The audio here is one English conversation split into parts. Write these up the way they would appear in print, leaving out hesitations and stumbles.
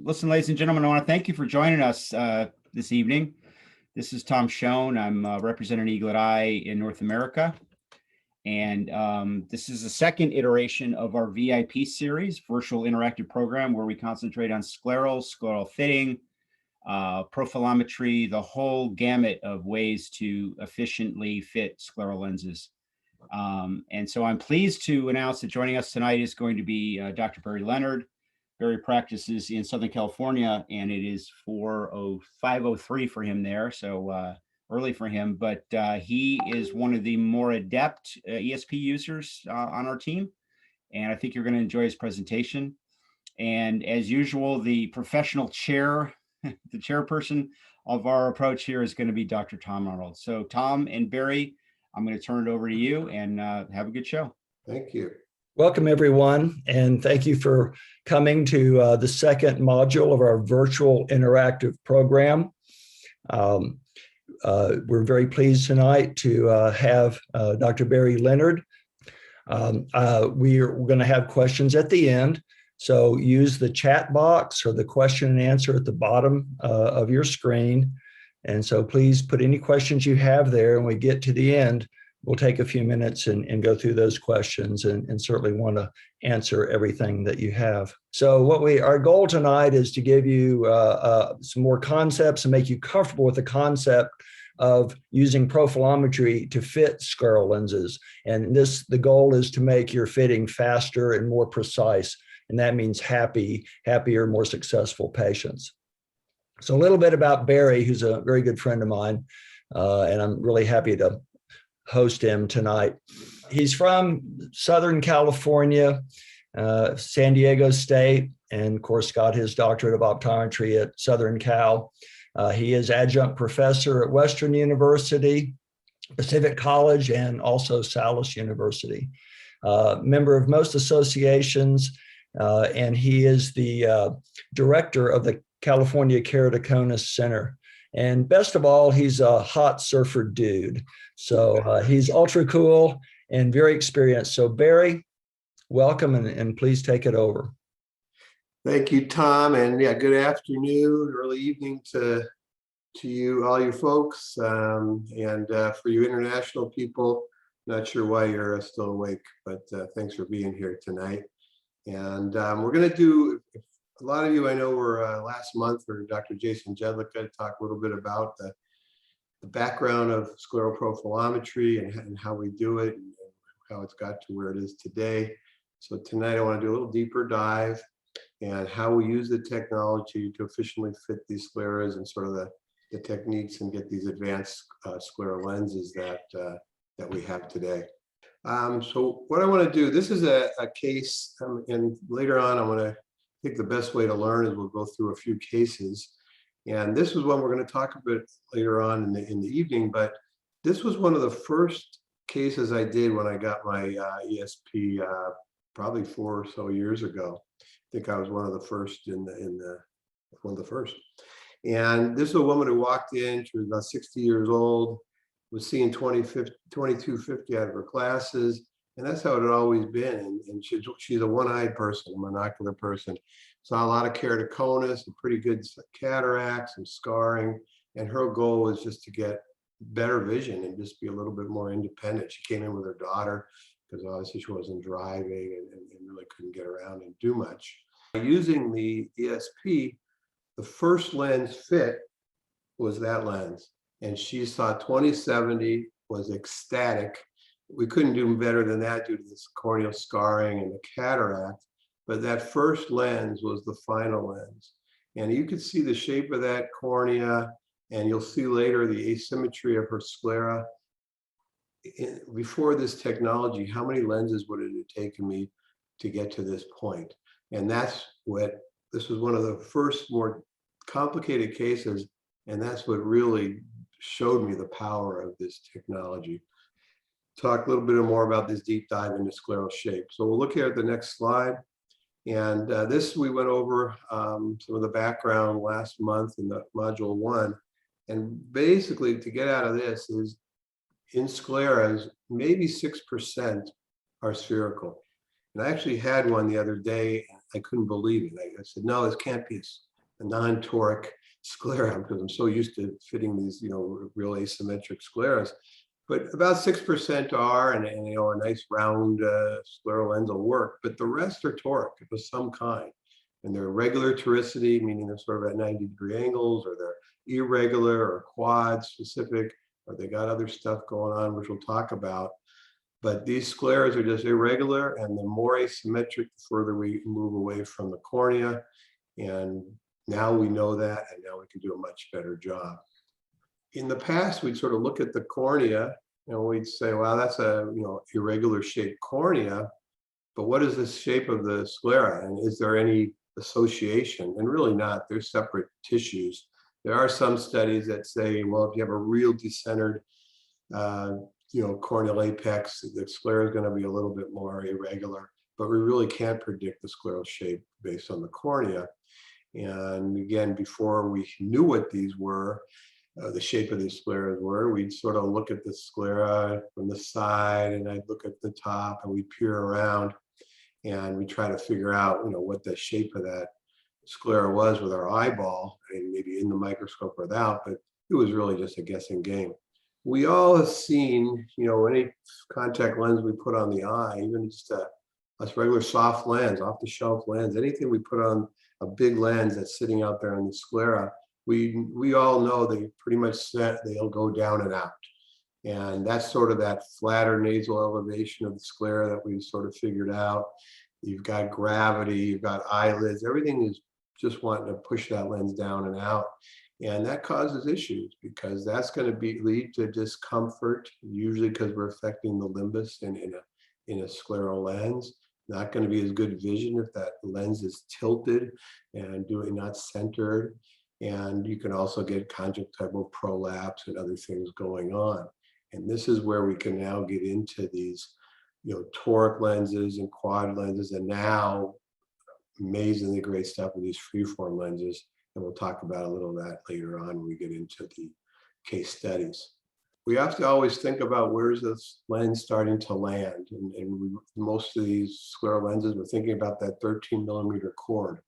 Listen, ladies and gentlemen, I want to thank you for joining us this evening. This is Tom Schoen. I'm representing Eaglet Eye in North America. And this is the second iteration of our VIP series, virtual interactive program, where we concentrate on scleral fitting, profilometry, the whole gamut of ways to efficiently fit scleral lenses. And so I'm pleased to announce that joining us tonight is going to be Dr. Barry Leonard. Barry practices in Southern California, and it is 5:03 for him there, so early for him. But he is one of the more adept ESP users on our team, and I think you're going to enjoy his presentation. And as usual, the professional chair, the chairperson of our approach here is going to be Dr. Tom Arnold. So Tom and Barry, I'm going to turn it over to you, and have a good show. Thank you. Welcome, everyone, and thank you for coming to the second module of our virtual interactive program. We're very pleased tonight to have Dr. Barry Leonard. We're going to have questions at the end, so use the chat box or the question and answer at the bottom of your screen. And so please put any questions you have there, and when we get to the end, we'll take a few minutes and go through those questions and certainly want to answer everything that you have. So our goal tonight is to give you some more concepts and make you comfortable with the concept of using profilometry to fit scleral lenses. And the goal is to make your fitting faster and more precise. And that means happier, more successful patients. So a little bit about Barry, who's a very good friend of mine, and I'm really happy to host him tonight. He's from Southern California, San Diego State, and of course got his doctorate of optometry at Southern Cal. He is adjunct professor at Western University, Pacific College, and also Salus University. Member of most associations, and he is the director of the California Keratoconus Center. And best of all, he's a hot surfer dude. So he's ultra cool and very experienced. So Barry, welcome, and please take it over. Thank you, Tom. And yeah, good afternoon, early evening to you, all you folks. And for you international people, not sure why you're still awake, but thanks for being here tonight. And we're going to do, a lot of you I know were last month for Dr. Jason Jedlicka to talk a little bit about the background of scleral profilometry and how we do it and how it's got to where it is today. So tonight I want to do a little deeper dive and how we use the technology to efficiently fit these scleras and sort of the techniques and get these advanced scleral lenses that we have today. So what I want to do, this is a case, and later on I'm going to think the best way to learn is we'll go through a few cases. And this is one we're going to talk a bit later on in the evening, but this was one of the first cases I did when I got my ESP probably 4 or so years ago. I think I was one of the first one of the first. And this is a woman who walked in, she was about 60 years old, was seeing 2250 out of her classes. And that's how it had always been. And she's a one-eyed person, a monocular person. Saw a lot of keratoconus, a pretty good cataracts and scarring. And her goal was just to get better vision and just be a little bit more independent. She came in with her daughter because obviously she wasn't driving and really couldn't get around and do much. Using the ESP, the first lens fit was that lens. And she saw 20/70, was ecstatic. We couldn't do better than that due to this corneal scarring and the cataract, but that first lens was the final lens. And you could see the shape of that cornea, and you'll see later the asymmetry of her sclera. Before this technology, how many lenses would it have taken me to get to this point? And this was one of the first more complicated cases, and that's what really showed me the power of this technology. Talk a little bit more about this deep dive into scleral shape. So we'll look here at the next slide. And this we went over some of the background last month in the module 1. And basically to get out of this is in scleras, maybe 6% are spherical. And I actually had one the other day. I couldn't believe it. I said, no, this can't be non-toric sclera, because I'm so used to fitting these, real asymmetric scleras. But about 6% are, and a nice round scleral lens will work, but the rest are toric of some kind. And they're regular toricity, meaning they're sort of at 90-degree angles, or they're irregular or quad specific, or they got other stuff going on, which we'll talk about. But these scleras are just irregular, and the more asymmetric, the further we move away from the cornea. And now we know that, and now we can do a much better job. In the past, we'd sort of look at the cornea, and we'd say, well, that's a irregular shaped cornea, but what is the shape of the sclera, and is there any association? And really not. They're separate tissues. There are some studies that say, well, if you have a real decentered corneal apex, the sclera is going to be a little bit more irregular, but we really can't predict the scleral shape based on the cornea. And again, before we knew what these were, the shape of these scleras were, we'd sort of look at the sclera from the side, and I'd look at the top, and we'd peer around, and we try to figure out, what the shape of that sclera was with our eyeball, and maybe in the microscope or without, but it was really just a guessing game. We all have seen, any contact lens we put on the eye, even just a regular soft lens, off-the-shelf lens, anything we put on a big lens that's sitting out there on the sclera, we all know they pretty much they'll go down and out. And that's sort of that flatter nasal elevation of the sclera that we've sort of figured out. You've got gravity, you've got eyelids, everything is just wanting to push that lens down and out. And that causes issues, because that's going to lead to discomfort, usually because we're affecting the limbus in a scleral lens. Not going to be as good vision if that lens is tilted and not centered. And you can also get conjunctival prolapse and other things going on. And this is where we can now get into these, toric lenses and quad lenses, and now amazingly great stuff with these freeform lenses. And we'll talk about a little of that later on when we get into the case studies. We have to always think about, where's this lens starting to land? And most of these scleral lenses, we're thinking about that 13-millimeter cord.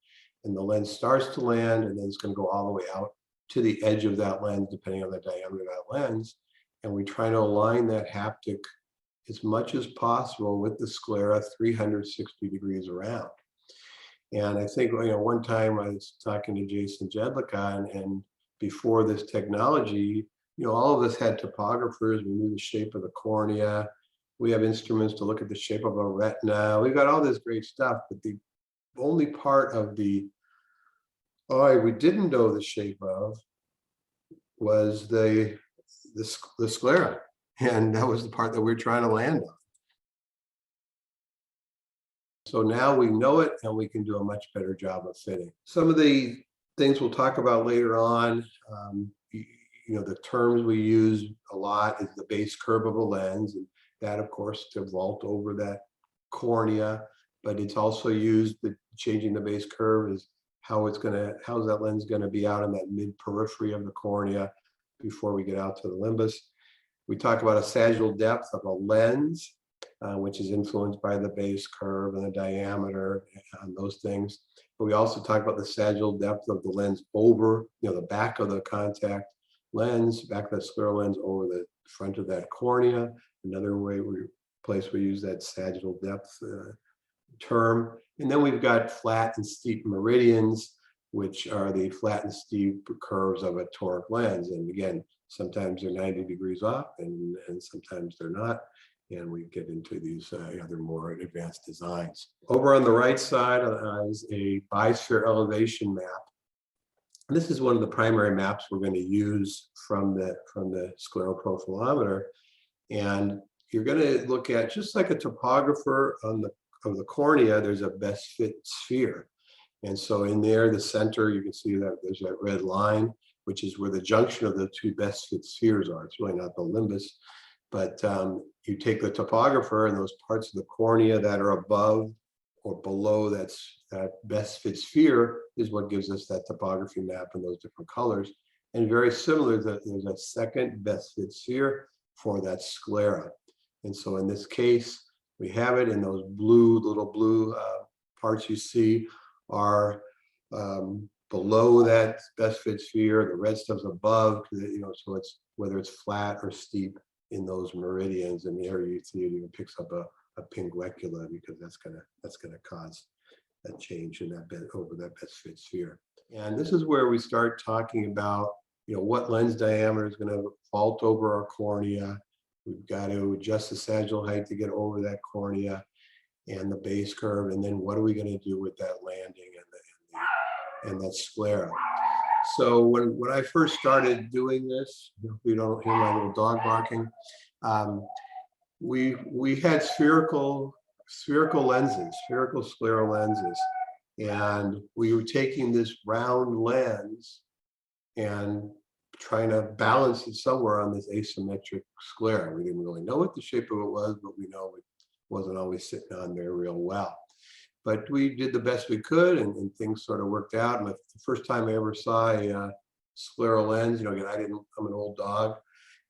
And the lens starts to land, and then it's going to go all the way out to the edge of that lens, depending on the diameter of that lens. And we try to align that haptic as much as possible with the sclera 360 degrees around. And I think, one time I was talking to Jason Jedlicka, and before this technology, all of us had topographers. We knew the shape of the cornea. We have instruments to look at the shape of a retina. We've got all this great stuff, but the only part of the eye we didn't know the shape of was the sclera. And that was the part that we were trying to land on. So now we know it, and we can do a much better job of fitting. Some of the things we'll talk about later on, the terms we use a lot is the base curve of a lens, and that, of course, to vault over that cornea. But it's also used, changing the base curve is how's that lens going to be out in that mid periphery of the cornea before we get out to the limbus. We talk about a sagittal depth of a lens, which is influenced by the base curve and the diameter and those things. But we also talk about the sagittal depth of the lens over, the back of the contact lens, back of the scleral lens over the front of that cornea. Another place we use that sagittal depth term. And then we've got flat and steep meridians, which are the flat and steep curves of a toric lens. And again, sometimes they're 90 degrees off, and sometimes they're not. And we get into these other more advanced designs. Over on the right side is a bisphere elevation map. And this is one of the primary maps we're going to use from the scleral profilometer. And you're going to look at, just like a topographer of the cornea, there's a best fit sphere. And so in there, the center, you can see that there's that red line, which is where the junction of the two best fit spheres are. It's really not the limbus. But you take the topographer, and those parts of the cornea that are above or below that best fit sphere is what gives us that topography map in those different colors. And very similar, there's a second best fit sphere for that sclera. And so in this case, we have it in those little blue parts you see are below that best fit sphere, the red stuff's above, so it's whether it's flat or steep in those meridians, and there you see it even picks up a pinguecula, because that's gonna cause a change in that over that best fit sphere. And this is where we start talking about, what lens diameter is going to vault over our cornea. We've got to adjust the sagittal height to get over that cornea and the base curve. And then what are we going to do with that landing and that sclera? So when I first started doing this, if you don't hear my little dog barking, we had spherical lenses, spherical scleral lenses. And we were taking this round lens and trying to balance it somewhere on this asymmetric sclera. We didn't really know what the shape of it was, but we know it wasn't always sitting on there real well. But we did the best we could, and things sort of worked out. And the first time I ever saw a scleral lens, again, I'm an old dog,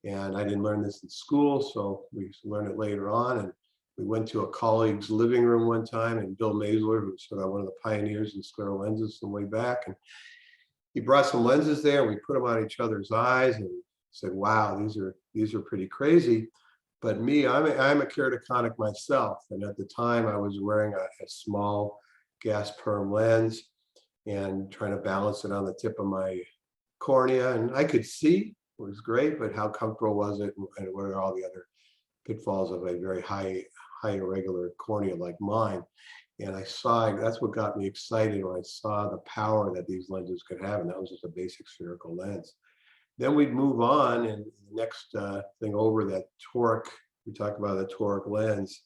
and I didn't learn this in school, so we learned it later on. And we went to a colleague's living room one time, and Bill Maisler, who's sort of one of the pioneers in scleral lenses from way back, and he brought some lenses there, and we put them on each other's eyes and said, wow, these are pretty crazy. But me, I'm a keratoconic myself, and at the time I was wearing a small gas perm lens and trying to balance it on the tip of my cornea, and I could see, it was great, but how comfortable was it, and what are all the other pitfalls of a very high irregular cornea like mine? And I saw, that's what got me excited when I saw the power that these lenses could have, and that was just a basic spherical lens. Then we'd move on, and the next thing over, that toric, we talked about the toric lens,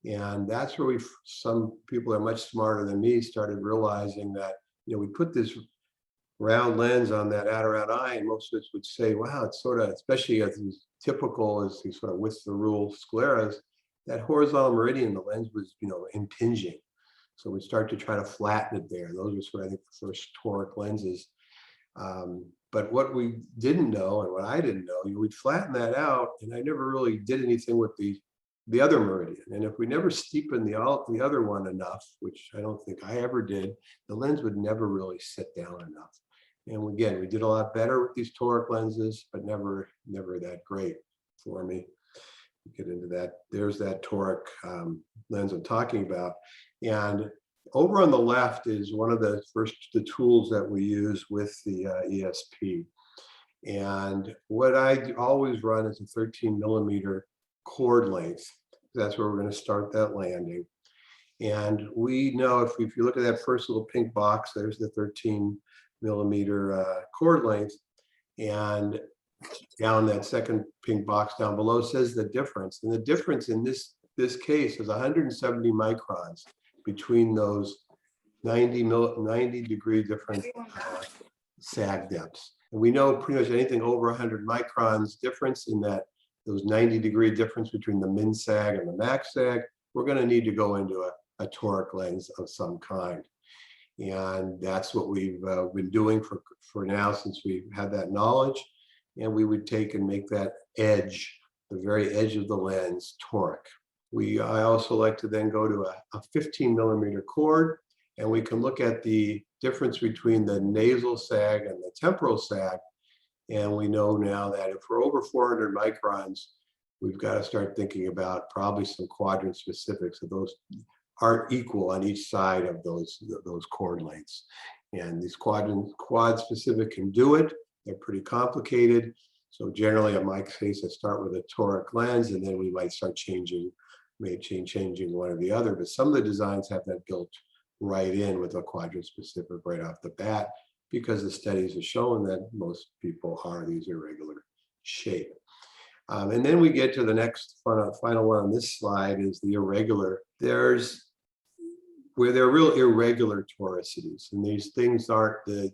and that's where some people are much smarter than me started realizing that, we put this round lens on that outer eye, and most of us would say, wow, it's sort of, especially as typical as these sort of width the rule scleras, that horizontal meridian, the lens was, impinging. So we start to try to flatten it there. Those are sort of, I think, the first toric lenses. But what we didn't know, and what I didn't know, we'd flatten that out, and I never really did anything with the other meridian. And if we never steepened the other one enough, which I don't think I ever did, the lens would never really sit down enough. And again, we did a lot better with these toric lenses, but never that great for me. Get into that. There's that toric lens I'm talking about. And over on the left is one of the tools that we use with the ESP. And what I always run is a 13 millimeter cord length. That's where we're going to start that landing. And we know if you look at that first little pink box, there's the 13 millimeter cord length. And down that second pink box down below says the difference. And the difference in this case is 170 microns between those 90 degree different sag depths. And we know pretty much anything over 100 microns difference in those 90 degree difference between the min sag and the max sag, we're going to need to go into a toric lens of some kind. And that's what we've been doing for now since we've had that knowledge. And we would take and make that edge, the very edge of the lens, toric. I also like to then go to a 15 millimeter cord, and we can look at the difference between the nasal sag and the temporal sag. And we know now that if we're over 400 microns, we've got to start thinking about probably some quadrant specifics. So those aren't equal on each side of those cord lengths. And these quad specific can do it. They're pretty complicated. So generally, in my case, I start with a toric lens, and then we might start changing one or the other. But some of the designs have that built right in with a quadrant specific right off the bat, because the studies have shown that most people are these irregular shape. And then we get to the next final one on this slide is the irregular. There's where they're real irregular toricities, and these things aren't the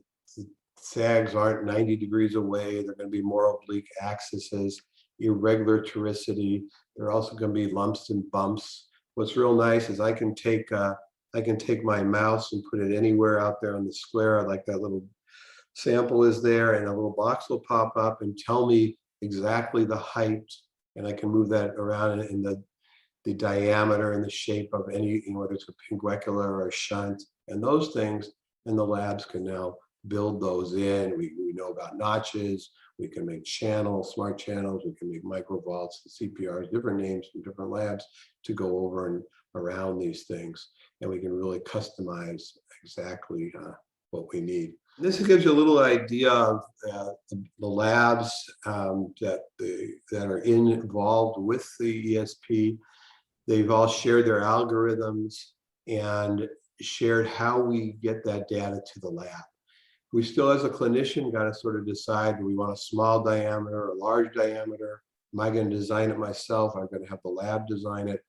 sags aren't 90 degrees away. They're going to be more oblique axes, irregular toricity. There are also going to be lumps and bumps. What's real nice is I can take my mouse and put it anywhere out there on the sclera, like that little sample is there, and a little box will pop up and tell me exactly the height, and I can move that around in the diameter and the shape of any, whether it's a pinguecula or a shunt, and those things. and the labs can now build those in. We know about notches. We can make channels, smart channels. We can make microvaults, CPRs, different names from different labs to go over and around these things. And we can really customize exactly what we need. This gives you a little idea of the labs that are involved with the ESP. They've all shared their algorithms and shared how we get that data to the lab. We still, as a clinician, got to sort of decide, do we want a small diameter or a large diameter? Am I going to design it myself? I'm going to have the lab design it.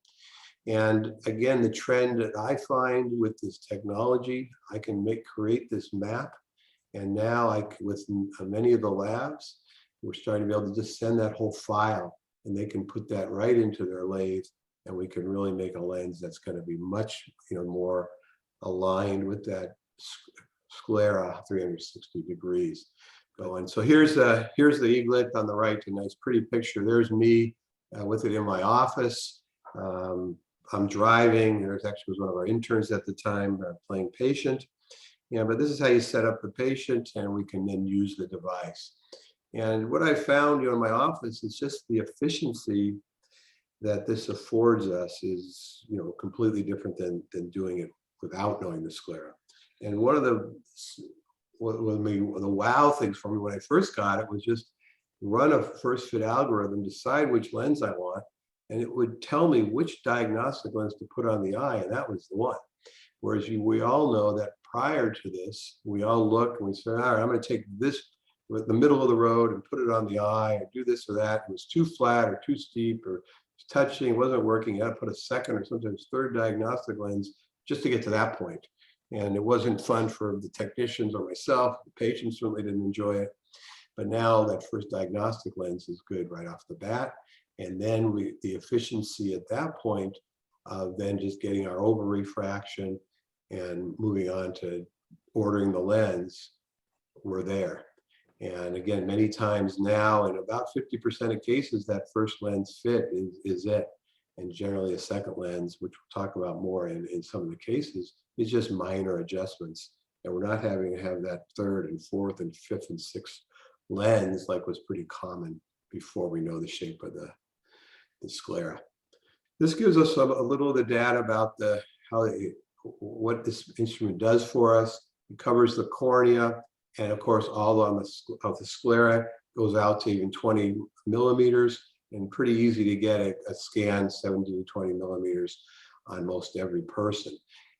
And again, the trend that I find with this technology, I can create this map. And now with many of the labs, we're starting to be able to just send that whole file, and they can put that right into their lathe, and we can really make a lens that's going to be much more aligned with that sclera 360 degrees going. So here's the Eaglet on the right, a nice pretty picture. There's me with it in my office. I'm driving. There's actually was one of our interns at the time playing patient. Yeah, but this is how you set up the patient, and we can then use the device. And what I found in my office is just the efficiency that this affords us is completely different than doing it without knowing the sclera. And one of the wow things for me when I first got it was just run a first fit algorithm, decide which lens I want, and it would tell me which diagnostic lens to put on the eye, and that was the one. Whereas we all know that prior to this, we all look and we say, all right, I'm going to take this with the middle of the road and put it on the eye, or do this or that. It was too flat or too steep or touching, it wasn't working. You had to put a second or sometimes third diagnostic lens just to get to that point. And it wasn't fun for the technicians or myself. The patients certainly didn't enjoy it. But now that first diagnostic lens is good right off the bat. And then the efficiency at that point of then just getting our over refraction and moving on to ordering the lens, we're there. And again, many times now, in about 50% of cases, that first lens fit is it. And generally a second lens, which we'll talk about more in some of the cases, is just minor adjustments. And we're not having to have that third and fourth and fifth and sixth lens like was pretty common before we know the shape of the sclera. This gives us a little of the data about what this instrument does for us. It covers the cornea, and of course, all of the sclera goes out to even 20 millimeters, and pretty easy to get a scan 17 to 20 millimeters on most every person.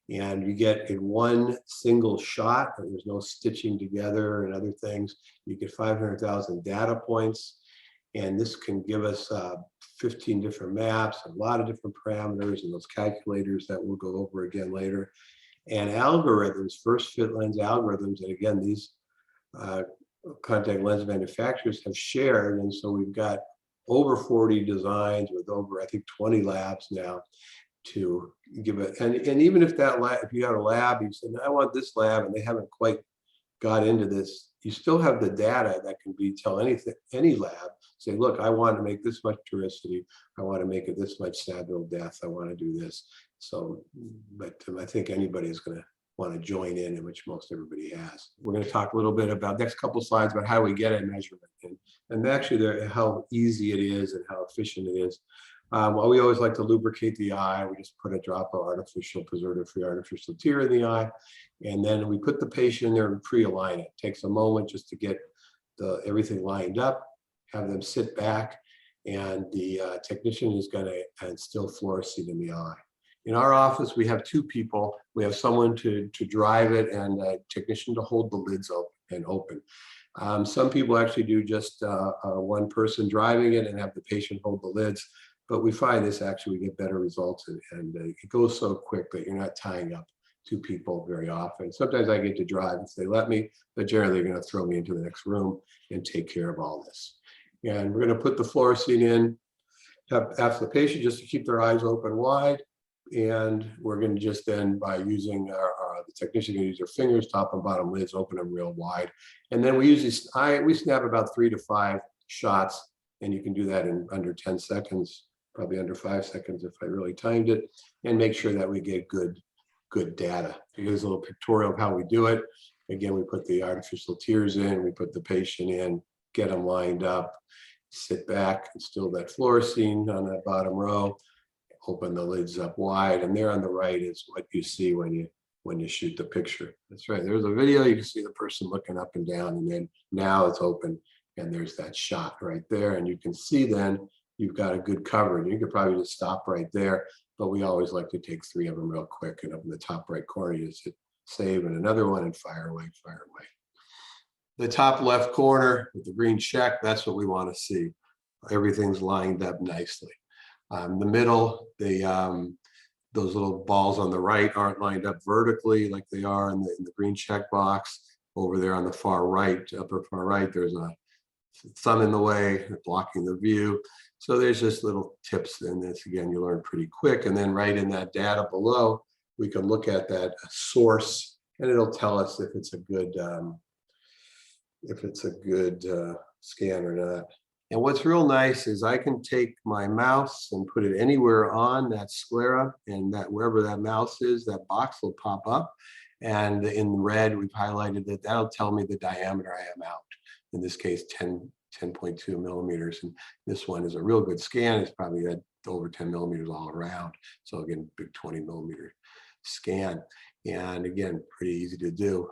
And you get in one single shot, and there's no stitching together and other things. You get 500,000 data points, and this can give us 15 different maps, a lot of different parameters, and those calculators that we'll go over again later. And algorithms, first fit lens algorithms, and again, these contact lens manufacturers have shared, and so we've got over 40 designs with over, I think, 20 labs now to give it. And even if that lab, if you had a lab, you said, I want this lab, and they haven't quite got into this, you still have the data that can tell any lab, say, look, I want to make this much toricity, I want to make it this much saddle depth, I want to do this. So, but I think anybody is going to want to join in which most everybody has. We're going to talk a little bit about next couple slides about how we get a measurement and actually how easy it is and how efficient it is. Well, we always like to lubricate the eye. We just put a drop of artificial preservative-free artificial tear in the eye, and then we put the patient in there and pre-align it. It takes a moment just to get everything lined up, have them sit back, and the technician is going to instill fluorescein in the eye. In our office, we have two people. We have someone to drive it and a technician to hold the lids open. Some people actually do just one person driving it and have the patient hold the lids. But we find this actually, we get better results, and it goes so quick that you're not tying up two people very often. Sometimes I get to drive if they let me, but generally they're going to throw me into the next room and take care of all this. And we're going to put the fluorescein in, ask the patient just to keep their eyes open wide. And we're going to just then, by using the technician can use their fingers, top and bottom lids, open them real wide. And then we usually, we snap about 3 to 5 shots, and you can do that in under 10 seconds, probably under 5 seconds if I really timed it, and make sure that we get good good data. Here's a little pictorial of how we do it. Again, we put the artificial tears in, we put the patient in, get them lined up, sit back, instill that fluorescein on that bottom row, open the lids up wide, and there on the right is what you see when you shoot the picture. That's right. There's a video, you can see the person looking up and down, and then now it's open, and there's that shot right there, and you can see then you've got a good coverage. You could probably just stop right there, but we always like to take 3 of them real quick, and up in the top right corner, you just hit save and another one and fire away, fire away. The top left corner with the green check, that's what we want to see. Everything's lined up nicely. The middle, those little balls on the right aren't lined up vertically like they are in the green check box. Over there on the far right, upper far right, there's a thumb in the way, blocking the view. So there's just little tips in this. Again, you learn pretty quick. And then right in that data below, we can look at that source, and it'll tell us if it's a good scan or not. And what's real nice is I can take my mouse and put it anywhere on that sclera, and that wherever that mouse is, that box will pop up. And in red, we've highlighted that. That'll tell me the diameter I am out. In this case, 10.2 millimeters. And this one is a real good scan. It's probably at over 10 millimeters all around. So again, big 20 millimeter scan. And again, pretty easy to do.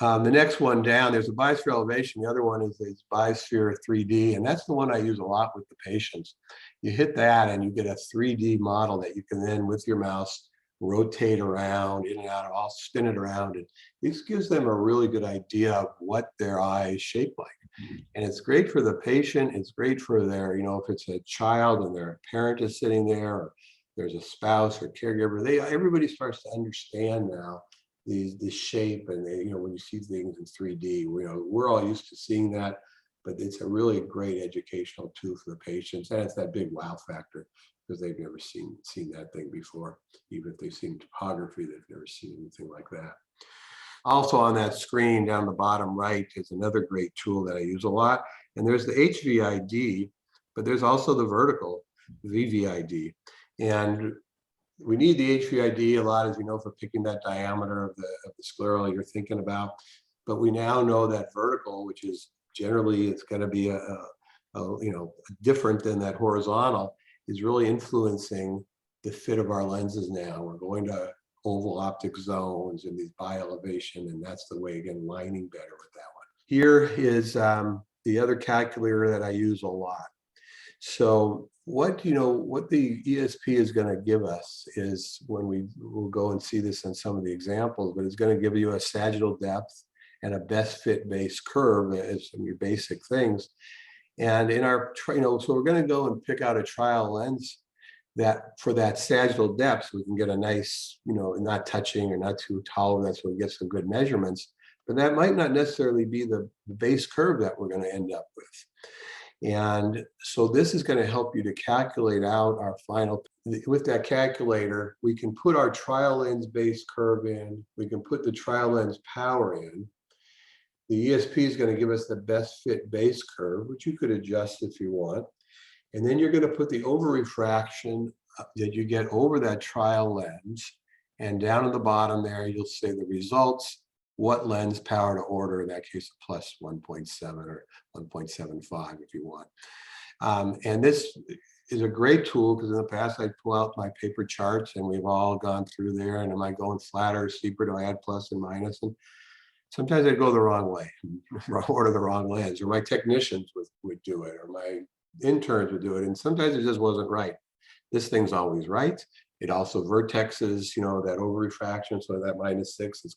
The next one down, there's a biosphere elevation. The other one is biosphere 3D, and that's the one I use a lot with the patients. You hit that and you get a 3D model that you can then, with your mouse, rotate around, in and out, I'll spin it around. And this gives them a really good idea of what their eye is shaped like. And it's great for the patient. It's great for their, if it's a child and their parent is sitting there, or there's a spouse or caregiver, everybody starts to understand now the shape, and when you see things in 3D, we're all used to seeing that, but it's a really great educational tool for the patients, and it's that big wow factor because they've never seen that thing before. Even if they've seen topography, they've never seen anything like that. Also on that screen down the bottom right is another great tool that I use a lot, and there's the HVID, but there's also the vertical VVID, and we need the HVID a lot, as you know, for picking that diameter of the scleral you're thinking about. But we now know that vertical, which is generally, it's going to be different than that horizontal, is really influencing the fit of our lenses now. We're going to oval optic zones and these bi-elevation, and that's the way, again, lining better with that one. Here is the other calculator that I use a lot. So what the ESP is going to give us is, when we'll go and see this in some of the examples, but it's going to give you a sagittal depth and a best fit base curve as some of your basic things. And in our, so we're going to go and pick out a trial lens that for that sagittal depth, we can get a nice, not touching or not too tall. That's where we get some good measurements, but that might not necessarily be the base curve that we're going to end up with. And so this is going to help you to calculate out our final. With that calculator, we can put our trial lens base curve in. We can put the trial lens power in. The ESP is going to give us the best fit base curve, which you could adjust if you want. And then you're going to put the over refraction that you get over that trial lens. And down at the bottom there, you'll say the results, what lens power to order, in that case, plus 1.7 or 1.75 if you want. And this is a great tool because in the past I'd pull out my paper charts and we've all gone through there, and am I going flat or steeper? Do I add plus and minus? And sometimes I'd go the wrong way, order the wrong lens, or my technicians would do it, or my interns would do it. And sometimes it just wasn't right. This thing's always right. It also vertexes, that over refraction. So that -6 is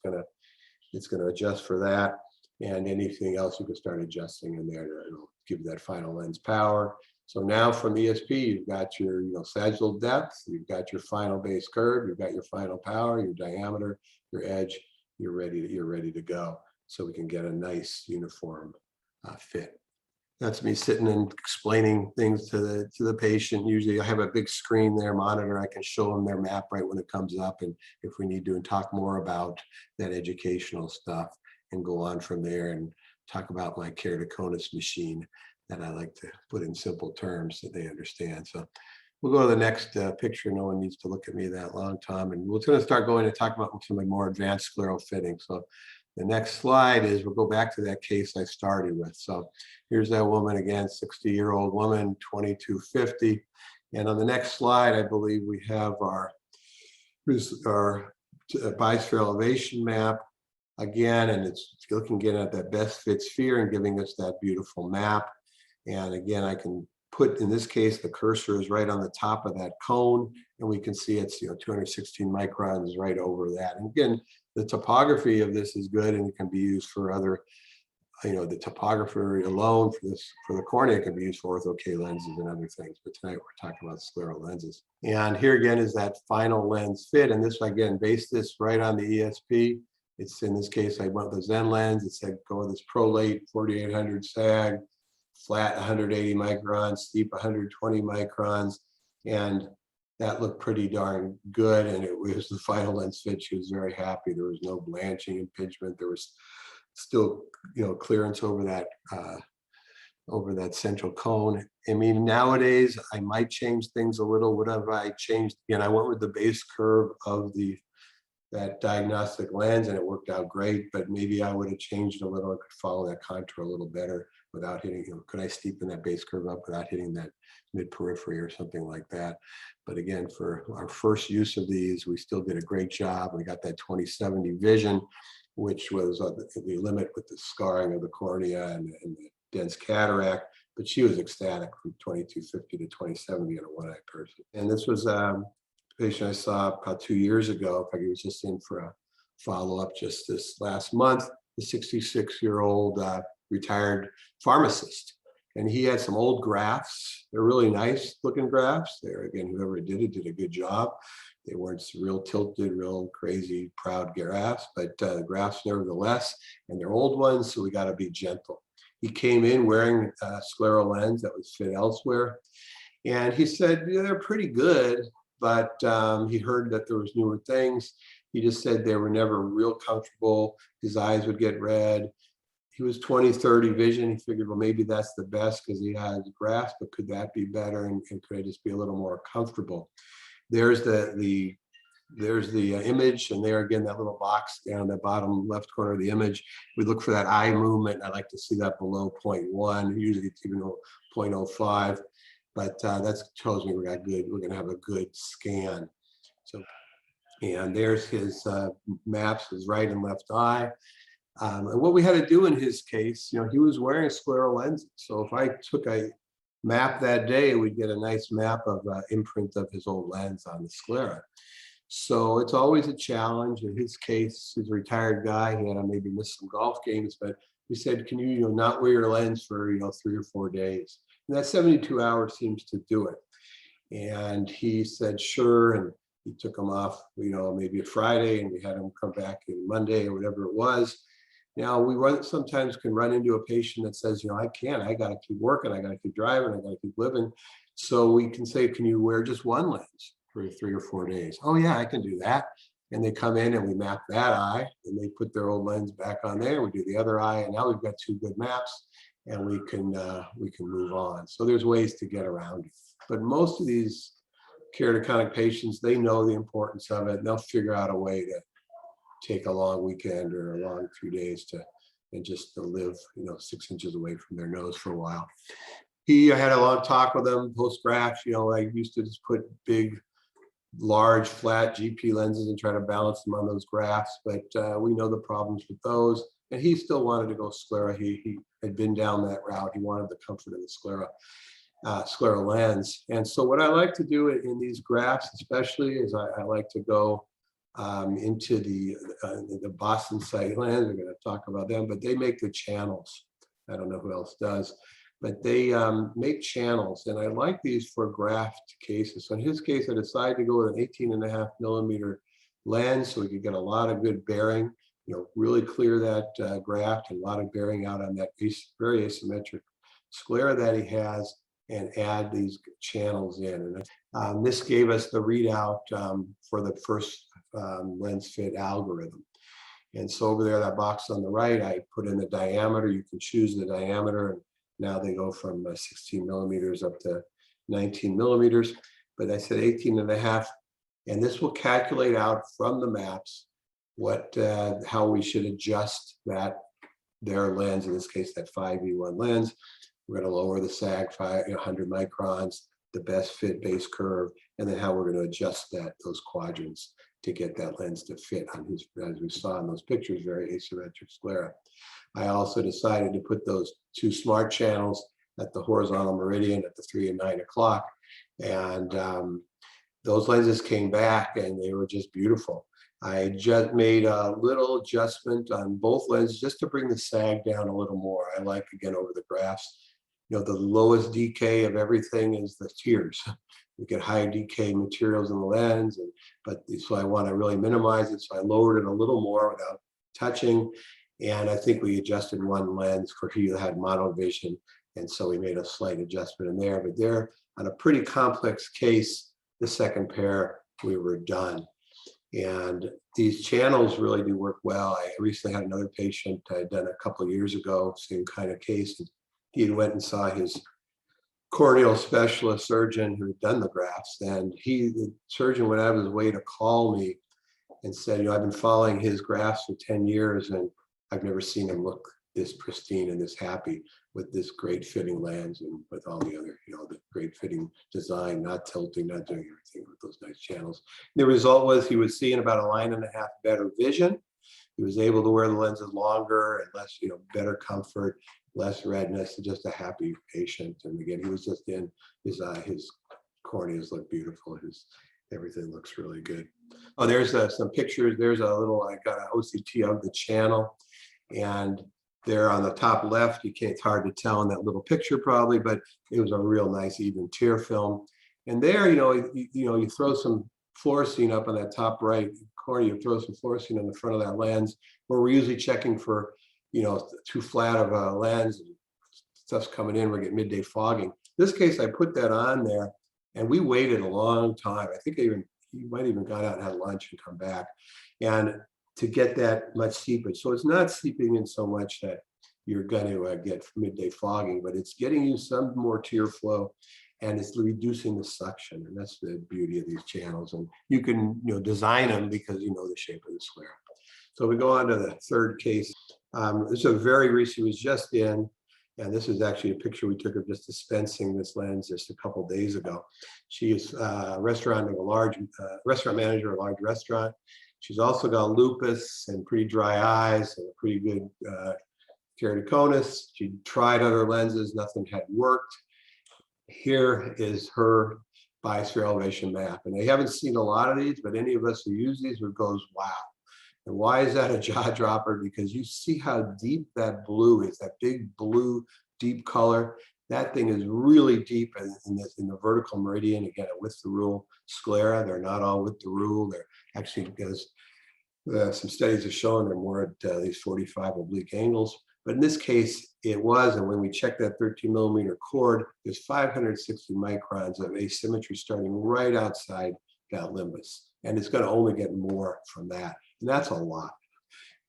it's going to adjust for that, and anything else you can start adjusting in there to give you that final lens power. So now from ESP, you've got your sagittal depth, you've got your final base curve, you've got your final power, your diameter, your edge. You're ready to go. So we can get a nice uniform fit. That's me sitting and explaining things to the patient. Usually I have a big screen there, monitor. I can show them their map right when it comes up, and if we need to, and talk more about that educational stuff, and go on from there and talk about my keratoconus machine that I like to put in simple terms that they understand. So we'll go to the next picture. No one needs to look at me that long, Tom. And we're going to start going to talk about some of the more advanced scleral fitting. So the next slide is, we'll go back to that case I started with. So here's that woman again, 60-year-old woman, 2250. And on the next slide, I believe we have our bisphere elevation map again, and it's looking again at that best fit sphere and giving us that beautiful map. And again, I can put, in this case, the cursor is right on the top of that cone, and we can see it's 216 microns right over that. And again, the topography of this is good, and it can be used for other, the topography alone for the cornea can be used for ortho-K lenses and other things. But tonight we're talking about scleral lenses. And here again is that final lens fit. And this, again, based this right on the ESP. It's, in this case, I went with the Zen lens. It said go with this Prolate 4800 sag, flat 180 microns, steep 120 microns. And that looked pretty darn good. And it was the final lens fit. She was very happy. There was no blanching, impingement. There was still, clearance over that central cone. I mean, nowadays I might change things a little. Whatever I changed, again, I went with the base curve of that diagnostic lens, and it worked out great. But maybe I would have changed a little. I could follow that contour a little better without hitting. Could I steepen that base curve up without hitting that mid periphery or something like that? But again, for our first use of these, we still did a great job. We got that 20/70 vision, which was the limit with the scarring of the cornea and the dense cataract. But she was ecstatic from 2250 to 20/70 in a one-eye person. And this was a patient I saw about 2 years ago. In fact, he was just in for a follow-up just this last month. The 66-year-old retired pharmacist. And he had some old grafts. They're really nice looking grafts. They're, again, whoever did it did a good job. They weren't real tilted, real crazy, proud grafts, but grafts nevertheless, and they're old ones, so we got to be gentle. He came in wearing a scleral lens that was fit elsewhere, and he said, they're pretty good, but he heard that there was newer things. He just said they were never real comfortable. His eyes would get red. He was 20/30 vision. He figured, well, maybe that's the best because he has grafts, but could that be better? And could I just be a little more comfortable? There's the image, and there again, that little box down the bottom left corner of the image. We look for that eye movement. I like to see that below 0.1. Usually it's even 0.05, but that tells me we're going to have a good scan. So, and there's his maps, his right and left eye. And what we had to do in his case, he was wearing scleral lenses. So if I took a map that day, we'd get a nice map of imprint of his old lens on the sclera. So it's always a challenge. In his case, he's a retired guy. He had to maybe miss some golf games, but we said, can you, not wear your lens for 3 or 4 days? And that 72 hours seems to do it. And he said, sure. And he took him off, maybe a Friday, and we had him come back on Monday or whatever it was. Now we sometimes can run into a patient that says, I got to keep working. I got to keep driving. I got to keep living. So we can say, can you wear just one lens for 3 or 4 days? Oh yeah, I can do that. And they come in and we map that eye, and they put their old lens back on there. We do the other eye, and now we've got 2 good maps, and we can move on. So there's ways to get around it. But most of these keratoconic patients, they know the importance of it, and they'll figure out a way to take a long weekend or a long 3 days to live 6 inches away from their nose for a while. I had a long talk with him post graft. I used to just put big, large, flat GP lenses and try to balance them on those grafts, but we know the problems with those. And he still wanted to go sclera. He had been down that route. He wanted the comfort of the scleral lens. And so what I like to do in these grafts especially is I like to go into the Boston site lens. We're going to talk about them, but they make the channels. I don't know who else does, but they make channels, and I like these for graft cases. So in his case, I decided to go with an 18.5 millimeter lens so we could get a lot of good bearing, really clear that graft, and a lot of bearing out on that very asymmetric sclera that he has, and add these channels in. And this gave us the readout for the first lens fit algorithm. And so over there, that box on the right, I put in the diameter. You can choose the diameter, and now they go from 16 millimeters up to 19 millimeters. but I said 18.5. And this will calculate out from the maps what how we should adjust their lens, in this case, that 5E1 lens. We're going to lower the sag 100 microns, the best fit base curve, and then how we're going to adjust those quadrants to get that lens to fit on his, as we saw in those pictures, very asymmetric sclera. I also decided to put those 2 smart channels at the horizontal meridian at the 3 and 9 o'clock. And those lenses came back and they were just beautiful. I just made a little adjustment on both lenses just to bring the sag down a little more. I like, again, over the graphs, you know, the lowest decay of everything is the tears. We get high decay materials in the lens, so I want to really minimize it. So I lowered it a little more without touching. And I think we adjusted one lens for he had monovision. And so we made a slight adjustment in there, but there on a pretty complex case, the second pair, we were done. And these channels really do work well. I recently had another patient I had done a couple of years ago, same kind of case. And he went and saw his corneal specialist surgeon who had done the grafts. And the surgeon went out of his way to call me and said, you know, I've been following his grafts for 10 years and I've never seen him look this pristine and this happy with this great fitting lens and with all the other, you know, the great fitting design, not tilting, not doing everything with those nice channels. The result was he was seeing about 1.5 lines better vision. He was able to wear the lenses longer and less, you know, better comfort, less redness, and just a happy patient. And again, he was just in his corneas look beautiful. Everything looks really good. Oh, there's some pictures. There's a little, I got an OCT of the channel. And there on the top left, it's hard to tell in that little picture probably, but it was a real nice even tear film. And there, you throw some fluorescein up on that top right corner, you throw some fluorescein on the front of that lens, where we're usually checking for, too flat of a lens, and stuff's coming in, we get midday fogging. This case, I put that on there and we waited a long time. I think you might even gone out and had lunch and come back. And to get that much seepage. So it's not seeping in so much that you're going to get midday fogging, but it's getting you some more tear flow and it's reducing the suction. And that's the beauty of these channels. And you can design them because you know the shape of the sclera. So we go on to the third case. This is a very recent, was just in, and this is actually a picture we took of just dispensing this lens just a couple of days ago. She is restaurant manager of a large restaurant. She's also got lupus and pretty dry eyes and a pretty good keratoconus. She tried other lenses, nothing had worked. Here is her biosphere elevation map. And they haven't seen a lot of these, but any of us who use these goes, wow. And why is that a jaw dropper? Because you see how deep that blue is, that big blue, deep color. That thing is really deep in the vertical meridian, again, with the rule sclera. They're not all with the rule. They're actually, because some studies have shown they're more at these 45 oblique angles. But in this case, it was, and when we checked that 13 millimeter cord, there's 560 microns of asymmetry starting right outside that limbus. And it's going to only get more from that. And that's a lot.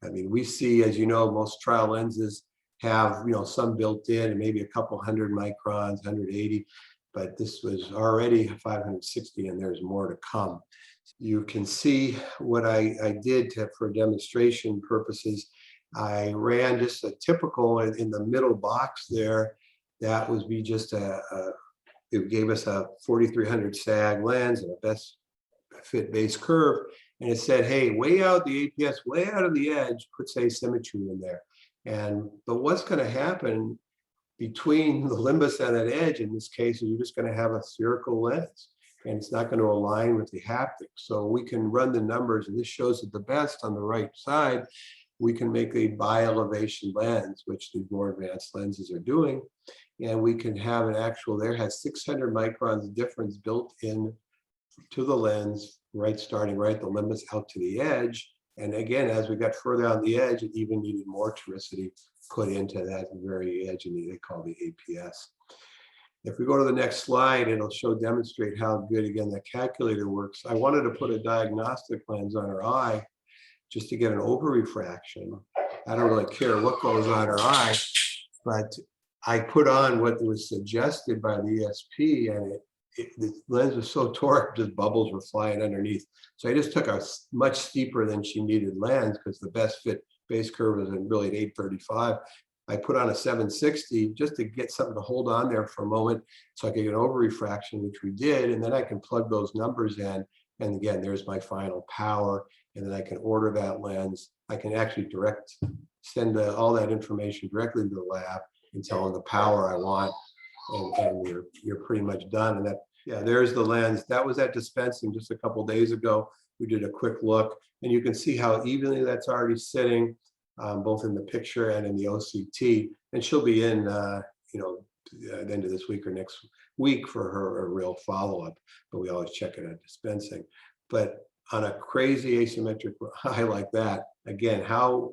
I mean, we see, as you know, most trial lenses have, some built in and maybe a couple 100 microns, 180, but this was already 560 and there's more to come. You can see what I did for demonstration purposes. I ran just a typical in the middle box there. That was it gave us a 4300 sag lens and a best fit base curve. And it said, hey, way out the APS, way out of the edge, puts asymmetry in there. But what's going to happen between the limbus and that edge in this case is you're just going to have a spherical lens and it's not going to align with the haptics. So we can run the numbers, and this shows it the best on the right side. We can make a bi-elevation lens, which the more advanced lenses are doing. And we can have an actual, there has 600 microns difference built in to the lens, starting right at the limbus out to the edge. And again, as we got further on the edge, it even needed more toricity put into that very edge, and they call the APS. If we go to the next slide, it'll demonstrate how good, again, the calculator works. I wanted to put a diagnostic lens on her eye just to get an over-refraction. I don't really care what goes on her eye, but I put on what was suggested by the ESP, and the lens was so torqued, just bubbles were flying underneath. So I just took a much steeper than she needed lens because the best fit base curve was in really at 835. I put on a 760 just to get something to hold on there for a moment so I could get over refraction, which we did. And then I can plug those numbers in. And again, there's my final power. And then I can order that lens. I can actually send all that information directly to the lab and tell them the power I want. And you're pretty much done. And that, yeah, there's the lens. That was at dispensing just a couple of days ago. We did a quick look and you can see how evenly that's already sitting. Both in the picture and in the OCT, and she'll be in, the end of this week or next week for her real follow-up. But we always check it at dispensing. But on a crazy asymmetric eye like that, again, how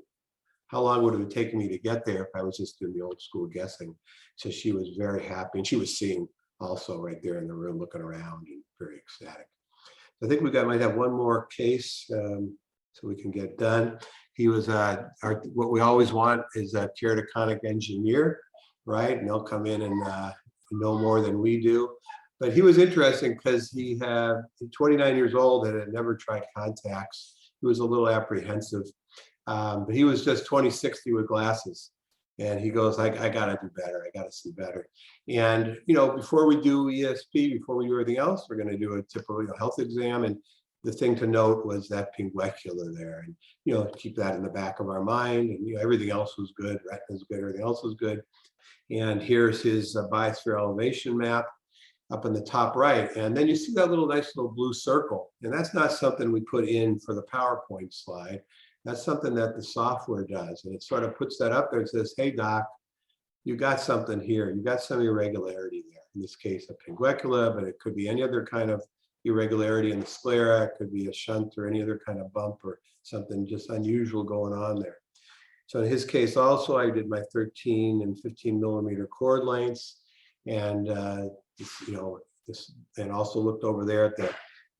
long would it have taken me to get there if I was just doing the old school guessing? So she was very happy, and she was seeing also right there in the room, looking around and very ecstatic. I think might have one more case, so we can get done. He was what we always want is a keratoconic engineer, right? And they'll come in and know more than we do. But he was interesting because he had 29 years old and had never tried contacts. He was a little apprehensive, but he was just 20/60 with glasses. And he goes, I got to do better. I got to see better. And, before we do ESP, before we do everything else, we're going to do a typical health exam. And the thing to note was that pinguecula there, and keep that in the back of our mind. And everything else was good, retina's good, everything else was good. And here's his biosphere elevation map up in the top right. And then you see that nice little blue circle. And that's not something we put in for the PowerPoint slide. That's something that the software does. And it sort of puts that up there and says, hey, doc, you got something here. You got some irregularity there. In this case, a pinguecula, but it could be any other kind of irregularity in the sclera, it could be a shunt or any other kind of bump or something just unusual going on there. So in his case also, I did my 13 and 15 millimeter cord lengths, and and also looked over there at the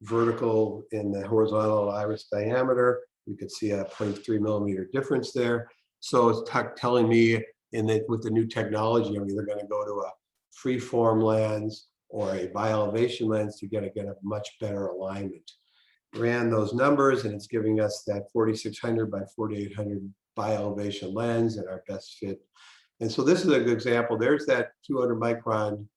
vertical and the horizontal iris diameter. We could see a 0.3 millimeter difference there. So it's telling me with the new technology, I'm either going to go to a free-form lens or a bioelevation lens to get a much better alignment. Ran those numbers and it's giving us that 4600 by 4800 bioelevation lens and our best fit. And so this is a good example. There's that 200 micron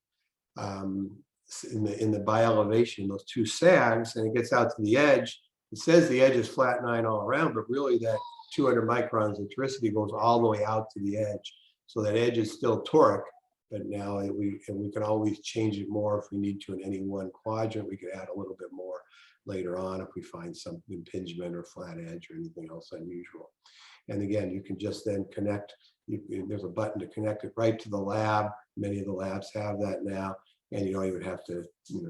in the bioelevation, those two sags, and it gets out to the edge. It says the edge is flat 9 all around, but really that 200 microns electricity goes all the way out to the edge. So that edge is still toric, but now we can always change it more if we need to in any one quadrant. We could add a little bit more later on if we find some impingement or flat edge or anything else unusual. And again, you can just then connect. There's a button to connect it right to the lab. Many of the labs have that now, and you don't even have to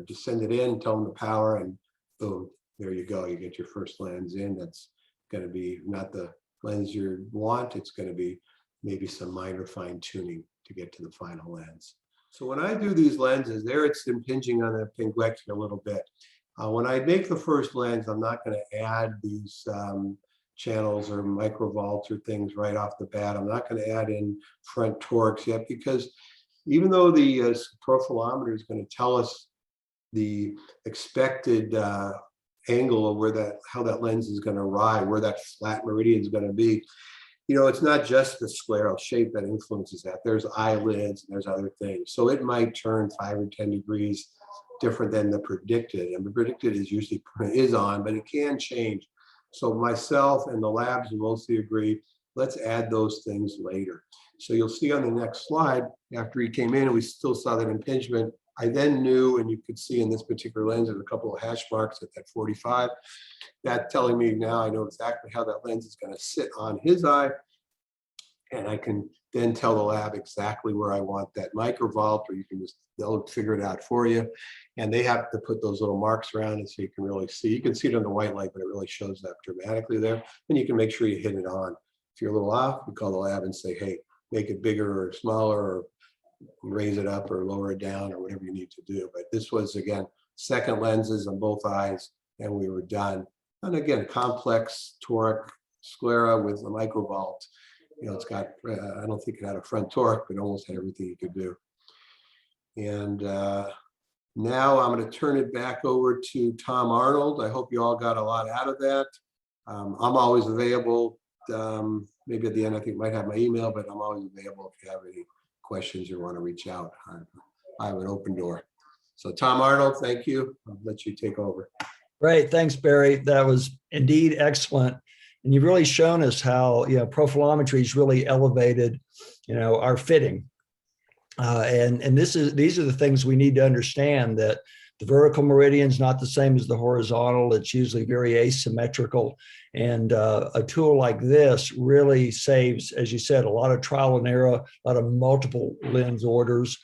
just send it in, tell them the power, and boom, there you go. You get your first lens in. That's going to be not the lens you want. It's going to be maybe some minor fine tuning to get to the final lens. So when I do these lenses, there it's impinging on the pinguecula a little bit. When I make the first lens, I'm not going to add these channels or microvolts or things right off the bat. I'm not going to add in front torques yet, because even though the profilometer is going to tell us the expected angle of how that lens is going to ride, where that flat meridian is going to be, it's not just the scleral shape that influences that. There's eyelids and there's other things. So it might turn 5 or 10 degrees different than the predicted. And the predicted is usually on, but it can change. So myself and the labs mostly agree, let's add those things later. So you'll see on the next slide, after he came in and we still saw that impingement, I then knew, and you could see in this particular lens, there's a couple of hash marks at that 45. That telling me now I know exactly how that lens is going to sit on his eye. And I can then tell the lab exactly where I want that microvolt, or they'll figure it out for you. And they have to put those little marks around it so you can really see. You can see it on the white light, but it really shows up dramatically there. And you can make sure you hit it on. If you're a little off, we call the lab and say, hey, make it bigger or smaller, or raise it up or lower it down, or whatever you need to do. But this was, again, second lenses on both eyes, and we were done. And again, complex toric sclera with a microvolt. It's got, I don't think it had a front toric, but almost had everything you could do. And Now I'm going to turn it back over to Tom Arnold. I hope you all got a lot out of that. I'm always available. Maybe at the end, I think might have my email, but I'm always available if you have any questions or want to reach out. I have an open door. So Tom Arnold, thank you. I'll let you take over. Great. Thanks, Barry. That was indeed excellent. And you've really shown us how, profilometry has really elevated, our fitting. And these are the things we need to understand, that the vertical meridian is not the same as the horizontal. It's usually very asymmetrical. And a tool like this really saves, as you said, a lot of trial and error, a lot of multiple lens orders.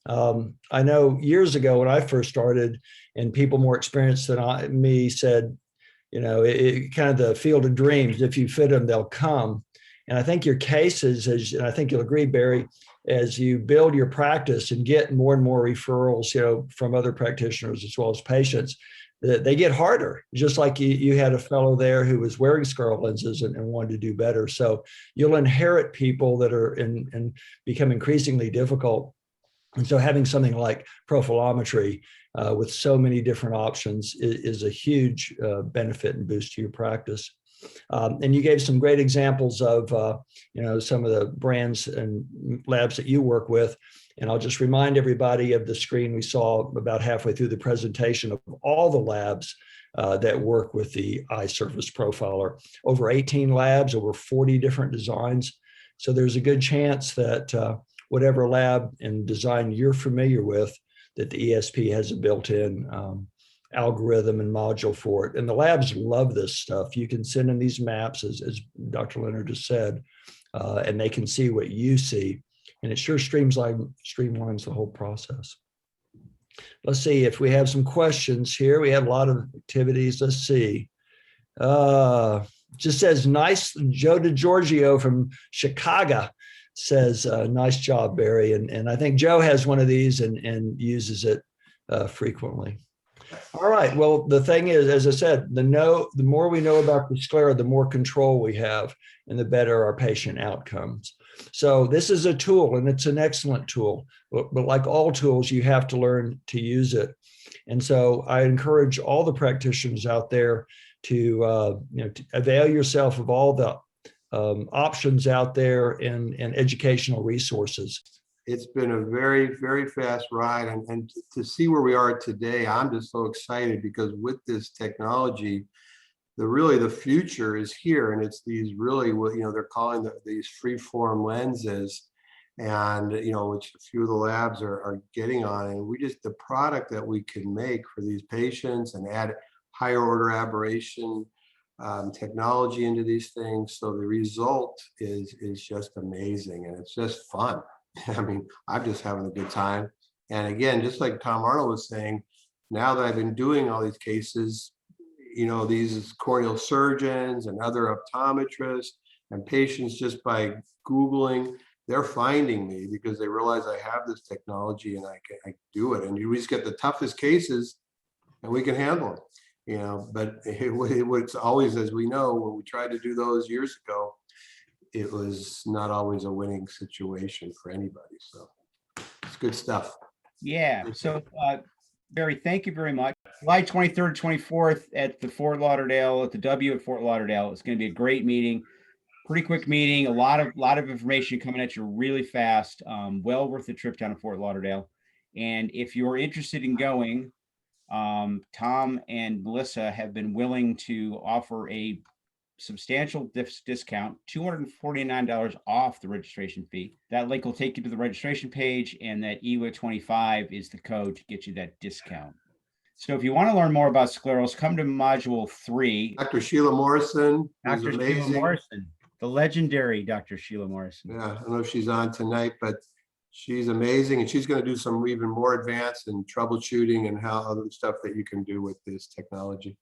I know years ago when I first started, and people more experienced than me said, kind of the field of dreams. If you fit them, they'll come. And I think your cases, and I think you'll agree, Barry, as you build your practice and get more and more referrals, from other practitioners as well as patients, they get harder. Just like you had a fellow there who was wearing scleral lenses and wanted to do better. So you'll inherit people that are and become increasingly difficult. And so having something like profilometry with so many different options is a huge benefit and boost to your practice. And you gave some great examples of, some of the brands and labs that you work with. And I'll just remind everybody of the screen we saw about halfway through the presentation of all the labs that work with the eye surface profiler. Over 18 labs, over 40 different designs. So there's a good chance that whatever lab and design you're familiar with, that the ESP has a built-in algorithm and module for it. And the labs love this stuff. You can send in these maps, as Dr. Leonard just said, and they can see what you see. And it sure streamlines the whole process. Let's see if we have some questions here. We have a lot of activities. Let's see. Just says, nice. Joe DiGiorgio from Chicago says, nice job, Barry. And I think Joe has one of these and uses it frequently. All right. Well, the thing is, as I said, the more we know about the sclera, the more control we have and the better our patient outcomes. So this is a tool, and it's an excellent tool. But like all tools, you have to learn to use it. And so I encourage all the practitioners out there to, to avail yourself of all the options out there and educational resources. It's been a very, very fast ride. And to see where we are today, I'm just so excited, because with this technology, the future is here. And it's these really, they're calling these free-form lenses, and, which a few of the labs are getting on. And the product that we can make for these patients and add higher order aberration technology into these things. So the result is just amazing, and it's just fun. I mean, I'm just having a good time. And again, just like Tom Arnold was saying, now that I've been doing all these cases, these corneal surgeons and other optometrists and patients, just by Googling, they're finding me because they realize I have this technology and I can do it. And you just get the toughest cases and we can handle them, but it's always, as we know, when we tried to do those years ago, it was not always a winning situation for anybody. So it's good stuff. Yeah. So, Barry, thank you very much. July 23rd, 24th at the Fort Lauderdale, at the W at Fort Lauderdale. It's going to be a great meeting. Pretty quick meeting. A lot of information coming at you really fast. Well worth the trip down to Fort Lauderdale. And if you're interested in going, Tom and Melissa have been willing to offer a substantial discount, $249 off the registration fee. That link will take you to the registration page, and that EWA25 is the code to get you that discount. So if you want to learn more about sclerals, come to module 3. Dr. Sheila Morrison. Dr. Sheila Morrison, the legendary Dr. Sheila Morrison. Yeah, I don't know if she's on tonight, but she's amazing. And she's going to do some even more advanced and troubleshooting and how other stuff that you can do with this technology.